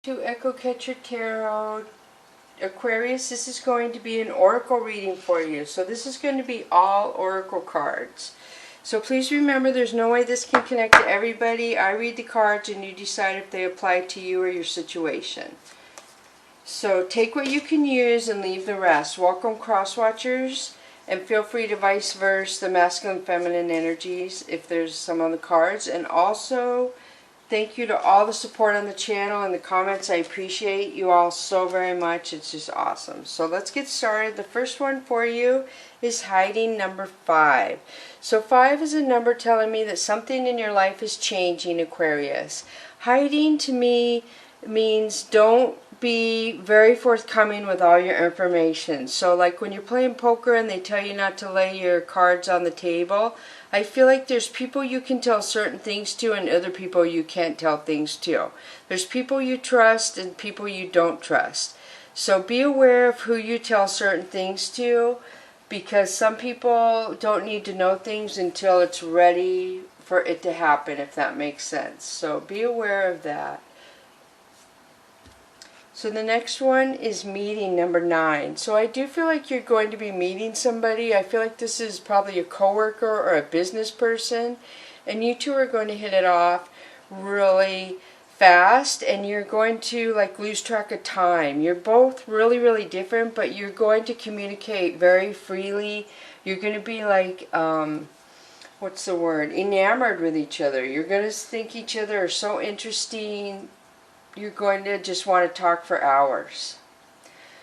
To Echo Catcher Tarot Aquarius, this is going to be an oracle reading for you. So this is going to be all oracle cards. So please remember, there's no way this can connect to everybody. I read the cards and you decide if they apply to you or your situation. So take what you can use and leave the rest. Welcome cross watchers, and feel free to vice versa the masculine feminine energies if there's some on the cards. And also thank you to all the support on the channel and the comments. I appreciate you all so very much. It's just awesome. So let's get started. The first one for you is hiding, number 5. So 5 is a number telling me that something in your life is changing, Aquarius. Hiding to me means don't be very forthcoming with all your information. So like when you're playing poker and they tell you not to lay your cards on the table, I feel like there's people you can tell certain things to and other people you can't tell things to. There's people you trust and people you don't trust. So be aware of who you tell certain things to, because some people don't need to know things until it's ready for it to happen, if that makes sense. So be aware of that. So the next one is meeting, number 9. So I do feel like you're going to be meeting somebody. I feel like this is probably a coworker or a business person, and you two are going to hit it off really fast, and you're going to like lose track of time. You're both really different, but you're going to communicate very freely. You're going to be like what's the word, enamored with each other. You're going to think each other are so interesting. You're going to just want to talk for hours.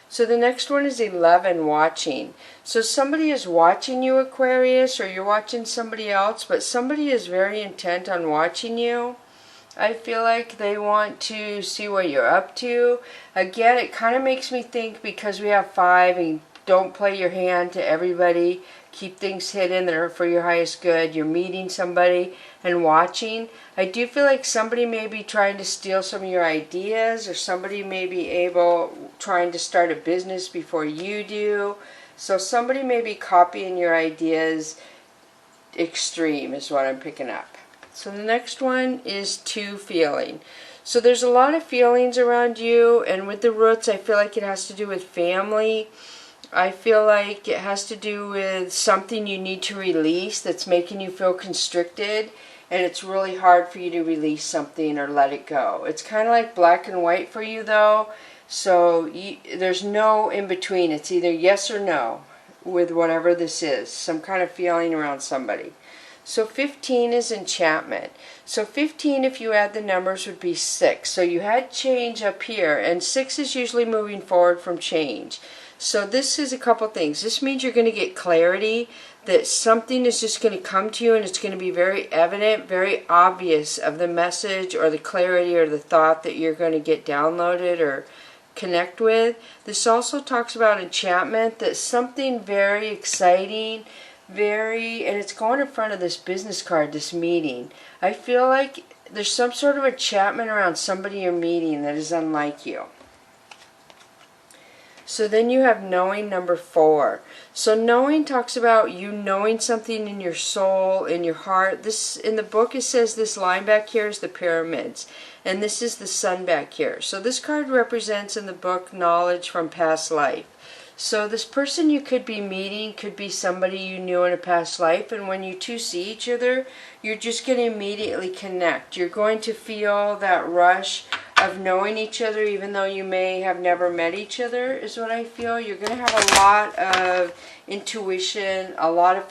So the next one is 11, watching. So somebody is watching you, Aquarius, or you're watching somebody else, but somebody is very intent on watching you. I feel like they want to see what you're up to. Again, it kind of makes me think, because we have 5 and don't play your hand to everybody, keep things hidden, they're for your highest good. You're meeting somebody and watching. I do feel like somebody may be trying to steal some of your ideas, or somebody may be trying to start a business before you do. So somebody may be copying your ideas extreme is what I'm picking up. So the next one is 2, feeling. So there's a lot of feelings around you, and with the roots I feel like it has to do with family. I feel like it has to do with something you need to release that's making you feel constricted, and it's really hard for you to release something or let it go. It's kind of like black and white for you though, so there's no in between. It's either yes or no with whatever this is, some kind of feeling around somebody. So 15 is enchantment. So 15, if you add the numbers, would be 6. So you had change up here, and 6 is usually moving forward from change. So this is a couple things. This means you're going to get clarity, that something is just going to come to you and it's going to be very evident, very obvious of the message or the clarity or the thought that you're going to get downloaded or connect with. This also talks about enchantment, that something very exciting, and it's going in front of this business card, this meeting. I feel like there's some sort of enchantment around somebody you're meeting that is unlike you. So then you have knowing, number 4. So knowing talks about you knowing something in your soul, in your heart. This in the book, it says this line back here is the pyramids, and this is the sun back here. So this card represents in the book knowledge from past life. So this person you could be meeting could be somebody you knew in a past life, and when you two see each other, you're just going to immediately connect. You're going to feel that rush of knowing each other, even though you may have never met each other, is what I feel. You're going to have a lot of intuition, a lot of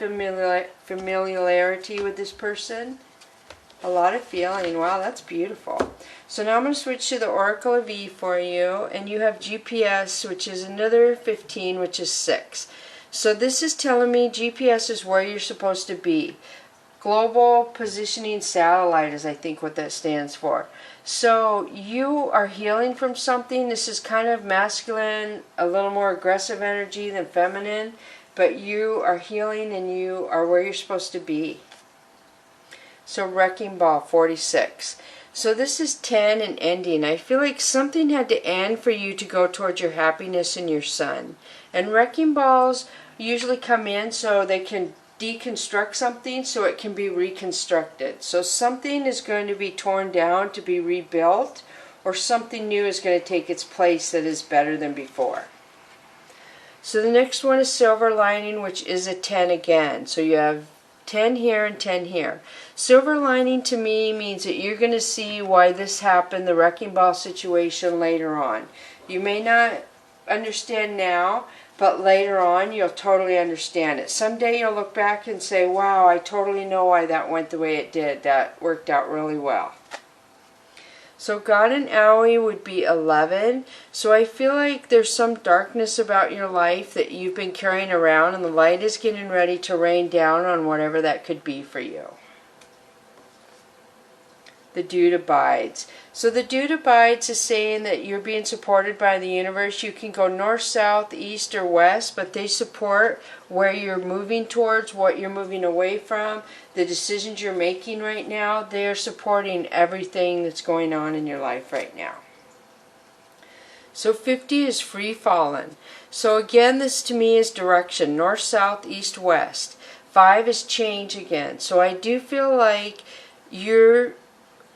familiarity with this person, a lot of feeling. Wow, that's beautiful. So now I'm going to switch to the Oracle of E for you, and you have GPS, which is another 15, which is 6. So this is telling me GPS is where you're supposed to be. Global Positioning Satellite is, I think, what that stands for. So you are healing from something. This is kind of masculine, a little more aggressive energy than feminine, but you are healing and you are where you're supposed to be. So Wrecking Ball, 46. So this is 10 and ending. I feel like something had to end for you to go towards your happiness and your sun. And Wrecking Balls usually come in so they can deconstruct something so it can be reconstructed. So something is going to be torn down to be rebuilt, or something new is going to take its place that is better than before. So the next one is silver lining, which is a 10 again. So you have 10 here and 10 here. Silver lining to me means that you're going to see why this happened, the wrecking ball situation, later on. You may not understand now, but later on you'll totally understand it. Someday you'll look back and say, wow, I totally know why that went the way it did. That worked out really well. So God and Owie would be 11. So I feel like there's some darkness about your life that you've been carrying around, and the light is getting ready to rain down on whatever that could be for you. The dude abides. So the dude abides is saying that you're being supported by the universe. You can go north, south, east, or west, but they support where you're moving towards, what you're moving away from, the decisions you're making right now. They are supporting everything that's going on in your life right now. So 50 is free falling. So again, this to me is direction, north, south, east, west. 5 is change again. So I do feel like you're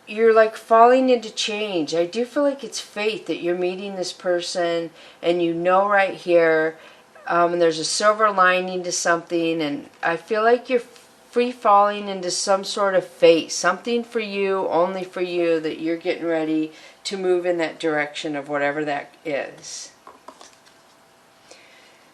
like falling into change. I do feel like it's fate that you're meeting this person, and you know right here, and there's a silver lining to something, and I feel like you're free falling into some sort of fate, something for you, only for you, that you're getting ready to move in that direction of whatever that is.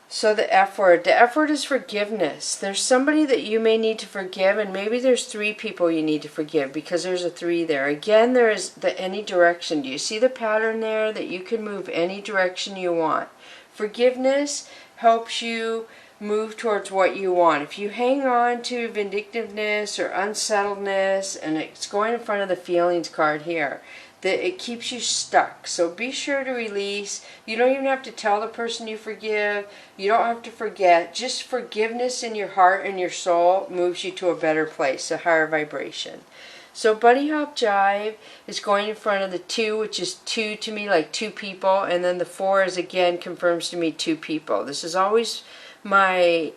So the F word. The F word is forgiveness. There's somebody that you may need to forgive, and maybe there's 3 people you need to forgive, because there's a 3 there. Again, there is the any direction. Do you see the pattern there, that you can move any direction you want? Forgiveness helps you move towards what you want. If you hang on to vindictiveness or unsettledness, and it's going in front of the feelings card here, that it keeps you stuck. So be sure to release. You don't even have to tell the person you forgive. You don't have to forget. Just forgiveness in your heart and your soul moves you to a better place, a higher vibration. So Bunny Hop Jive is going in front of the 2, which is 2 to me, like 2 people. And then the 4 is, again, confirms to me 2 people. This is always my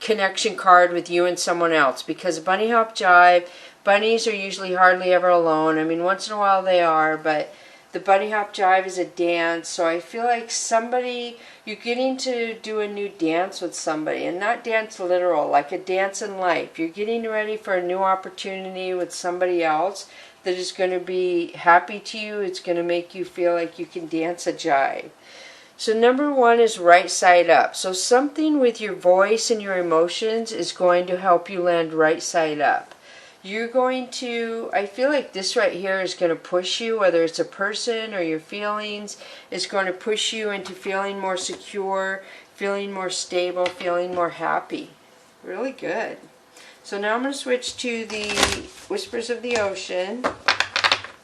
connection card with you and someone else, because Bunny Hop Jive, bunnies are usually hardly ever alone. I mean, once in a while they are, but the Bunny Hop Jive is a dance. So I feel like somebody, you're getting to do a new dance with somebody, and not dance literal, like a dance in life. You're getting ready for a new opportunity with somebody else that is going to be happy to you. It's going to make you feel like you can dance a jive. So number 1 is right side up. So something with your voice and your emotions is going to help you land right side up. You're going to, I feel like this right here is going to push you, whether it's a person or your feelings, it's going to push you into feeling more secure, feeling more stable, feeling more happy. Really good. So now I'm going to switch to the Whispers of the Ocean,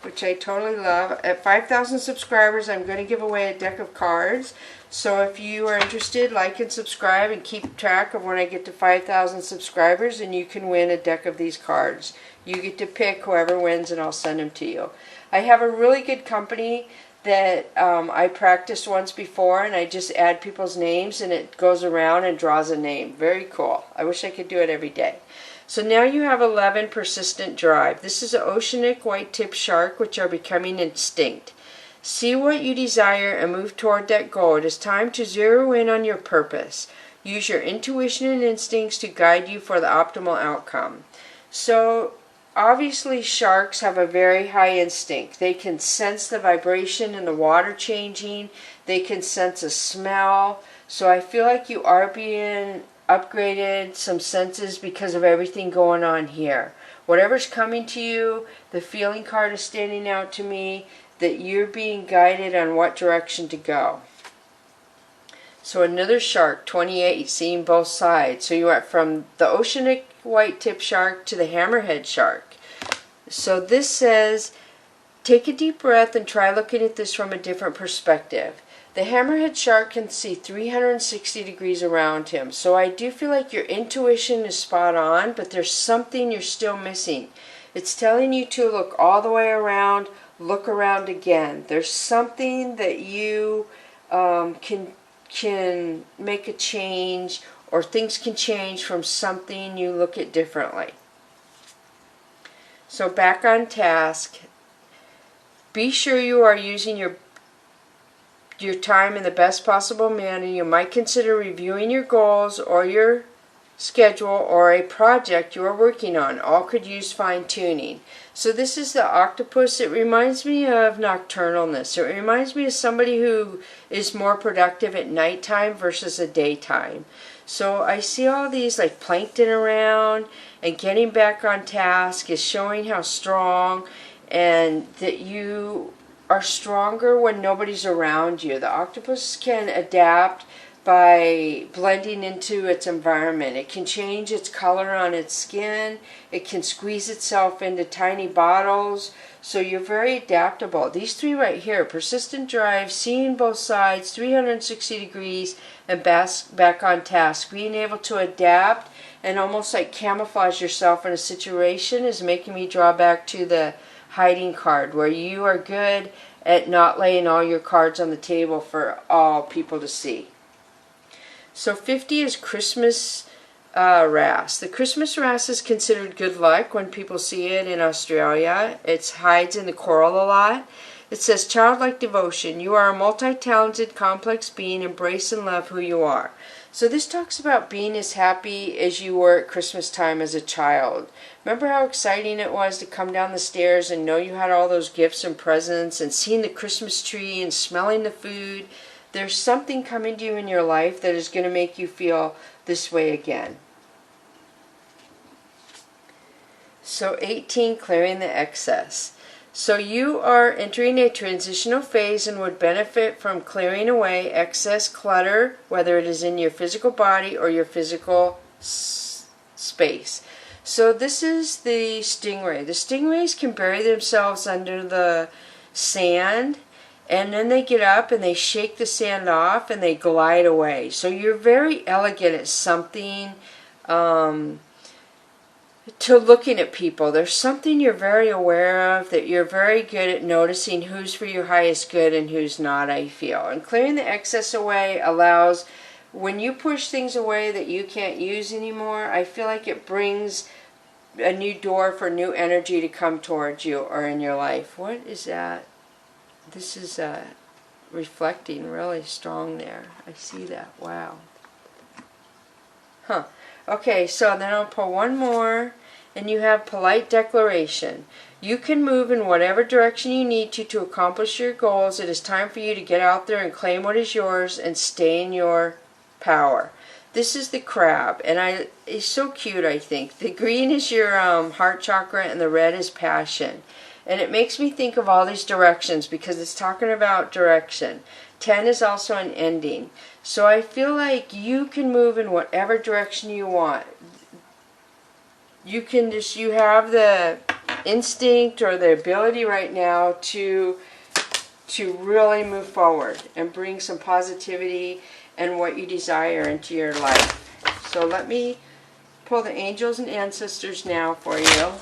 which I totally love. At 5,000 subscribers, I'm going to give away a deck of cards. So if you are interested, like and subscribe, and keep track of when I get to 5,000 subscribers, and you can win a deck of these cards. You get to pick whoever wins, and I'll send them to you. I have a really good company that I practiced once before, and I just add people's names, and it goes around and draws a name. Very cool. I wish I could do it every day. So now you have 11 persistent drive. This is an oceanic white-tipped shark, which are becoming extinct. See what you desire and move toward that goal. It is time to zero in on your purpose. Use your intuition and instincts to guide you for the optimal outcome. So obviously sharks have a very high instinct. They can sense the vibration in the water changing. They can sense a smell. So I feel like you are being upgraded some senses because of everything going on here. Whatever's coming to you, the feeling card is standing out to me that you're being guided on what direction to go. So another shark, 28, seeing both sides. So you went from the oceanic white-tip shark to the hammerhead shark. So this says, take a deep breath and try looking at this from a different perspective. The hammerhead shark can see 360 degrees around him. So I do feel like your intuition is spot on, but there's something you're still missing. It's telling you to look all the way around, look around again. There's something that you can make a change, or things can change from something you look at differently. So back on task. be sure you are using your time in the best possible manner. You might consider reviewing your goals or your schedule or a project you are working on. All could use fine-tuning. So this is the octopus. It reminds me of nocturnalness. It reminds me of somebody who is more productive at nighttime versus the daytime. So I see all these like plankton around, and getting back on task is showing how strong, and that you are stronger when nobody's around you. The octopus can adapt by blending into its environment. It can change its color on its skin. It can squeeze itself into tiny bottles. So you're very adaptable. These three right here, persistent drive, seeing both sides, 360 degrees, and back on task. Being able to adapt and almost like camouflage yourself in a situation is making me draw back to the hiding card, where you are good at not laying all your cards on the table for all people to see. So 50 is Christmas wrasse. The Christmas wrasse is considered good luck when people see it in Australia. It hides in the coral a lot. It says, childlike devotion. You are a multi-talented, complex being. Embrace and love who you are. So this talks about being as happy as you were at Christmas time as a child. Remember how exciting it was to come down the stairs and know you had all those gifts and presents, and seeing the Christmas tree and smelling the food? There's something coming to you in your life that is going to make you feel this way again. So 18, clearing the excess. So you are entering a transitional phase and would benefit from clearing away excess clutter, whether it is in your physical body or your physical space. So this is the stingray. The stingrays can bury themselves under the sand, and then they get up and they shake the sand off and they glide away. So you're very elegant at something, to looking at people. There's something you're very aware of, that you're very good at noticing who's for your highest good and who's not, I feel. And clearing the excess away allows, when you push things away that you can't use anymore, I feel like it brings a new door for new energy to come towards you or in your life. What is that? This is reflecting really strong there. I see that. Wow. Huh. Okay, so then I'll pull one more, and you have polite declaration. You can move in whatever direction you need to accomplish your goals. It is time for you to get out there and claim what is yours and stay in your power. This is the crab, and it's so cute, I think. The green is your heart chakra, and the red is passion. And it makes me think of all these directions because it's talking about direction. 10 is also an ending. So I feel like you can move in whatever direction you want. You have the instinct or the ability right now to really move forward and bring some positivity and what you desire into your life. So let me pull the angels and ancestors now for you.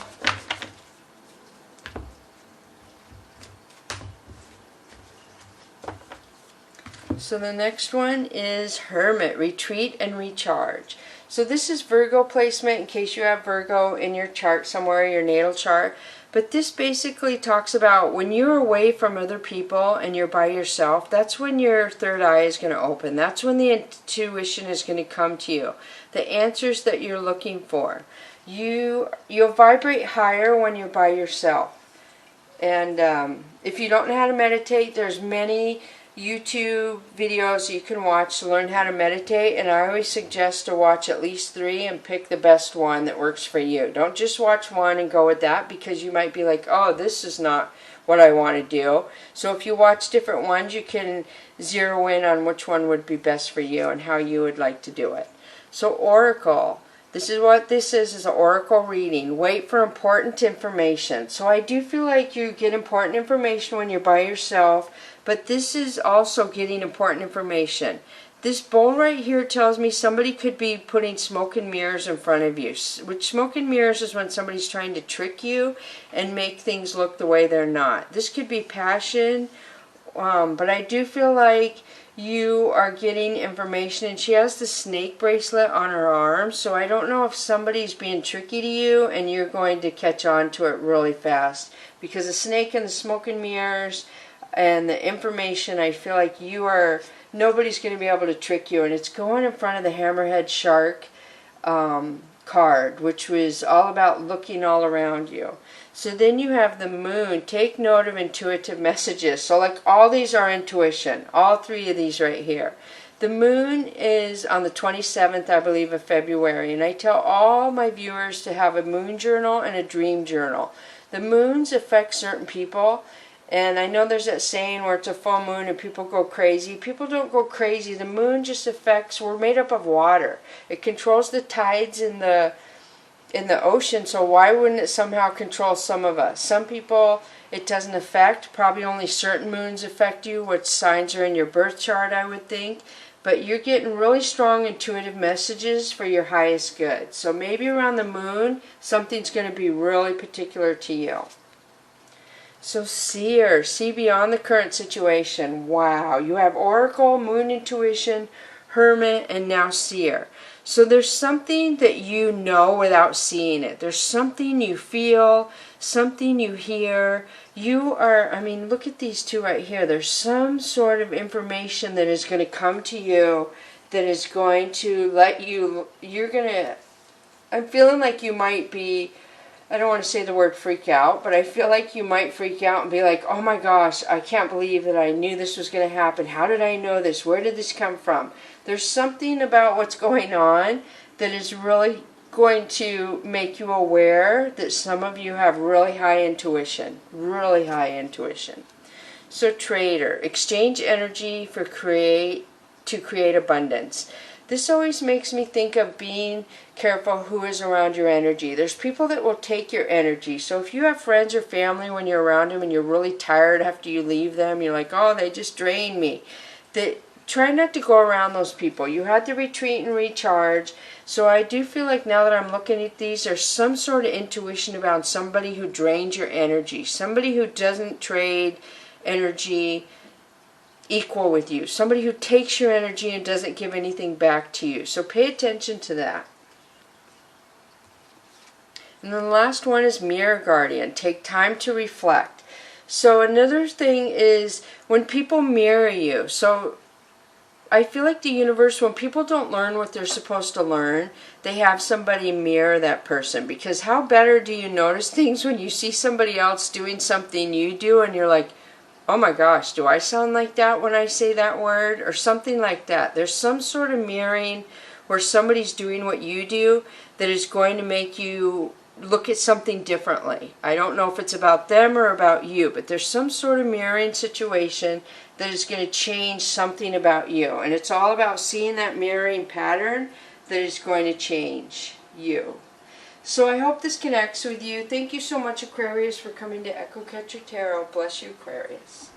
So the next one is Hermit, retreat and recharge. So this is Virgo placement in case you have Virgo in your chart somewhere, your natal chart. But this basically talks about when you're away from other people and you're by yourself, that's when your third eye is going to open. That's when the intuition is going to come to you. The answers that you're looking for. You'll vibrate higher when you're by yourself. And if you don't know how to meditate, there's many YouTube videos you can watch to learn how to meditate, and I always suggest to watch at least 3 and pick the best one that works for you. Don't just watch one and go with that, because you might be like, oh, this is not what I want to do. So if you watch different ones, you can zero in on which one would be best for you and how you would like to do it. So Oracle. This is what this is an oracle reading. Wait for important information. So I do feel like you get important information when you're by yourself, but this is also getting important information. This bowl right here tells me somebody could be putting smoke and mirrors in front of you. Which smoke and mirrors is when somebody's trying to trick you and make things look the way they're not. This could be passion but I do feel like you are getting information, and she has the snake bracelet on her arm, so I don't know if somebody's being tricky to you and you're going to catch on to it really fast, because the snake and the smoke and mirrors and the information, I feel like nobody's going to be able to trick you, and it's going in front of the hammerhead shark card, which was all about looking all around you. So then you have the moon. Take note of intuitive messages. So like all these are intuition. All three of these right here. The moon is on the 27th, I believe, of February. And I tell all my viewers to have a moon journal and a dream journal. The moons affect certain people. And I know there's that saying where it's a full moon and people go crazy. People don't go crazy. The moon just affects, we're made up of water. It controls the tides in the ocean, so why wouldn't it somehow control some of us? Some people it doesn't affect. Probably only certain moons affect you, which signs are in your birth chart, I would think. But you're getting really strong intuitive messages for your highest good. So maybe around the moon, something's going to be really particular to you. So seer, see beyond the current situation. Wow, you have oracle, moon intuition, hermit, and now seer. So there's something that you know without seeing it. There's something you feel, something you hear. You are, I mean, look at these two right here. There's some sort of information that is going to come to you that is going to let you, I'm feeling like you might be, I don't want to say the word freak out, but I feel like you might freak out and be like, oh my gosh, I can't believe that I knew this was going to happen. How did I know this? Where did this come from? There's something about what's going on that is really going to make you aware that some of you have really high intuition. Really high intuition. So trader, exchange energy to create abundance. This always makes me think of being careful who is around your energy. There's people that will take your energy. So if you have friends or family when you're around them and you're really tired after you leave them, you're like, oh, they just drain me. Try not to go around those people. You had to retreat and recharge. So I do feel like now that I'm looking at these, there's some sort of intuition about somebody who drains your energy. Somebody who doesn't trade energy equal with you. Somebody who takes your energy and doesn't give anything back to you. So pay attention to that. And then the last one is mirror guardian. Take time to reflect. So another thing is when people mirror you. So I feel like the universe, when people don't learn what they're supposed to learn, they have somebody mirror that person. Because how better do you notice things when you see somebody else doing something you do and you're like, oh my gosh, do I sound like that when I say that word? Or something like that. There's some sort of mirroring where somebody's doing what you do that is going to make you look at something differently. I don't know if it's about them or about you, but there's some sort of mirroring situation that is going to change something about you. And it's all about seeing that mirroring pattern that is going to change you. So I hope this connects with you. Thank you so much, Aquarius, for coming to Echo Catcher Tarot. Bless you, Aquarius.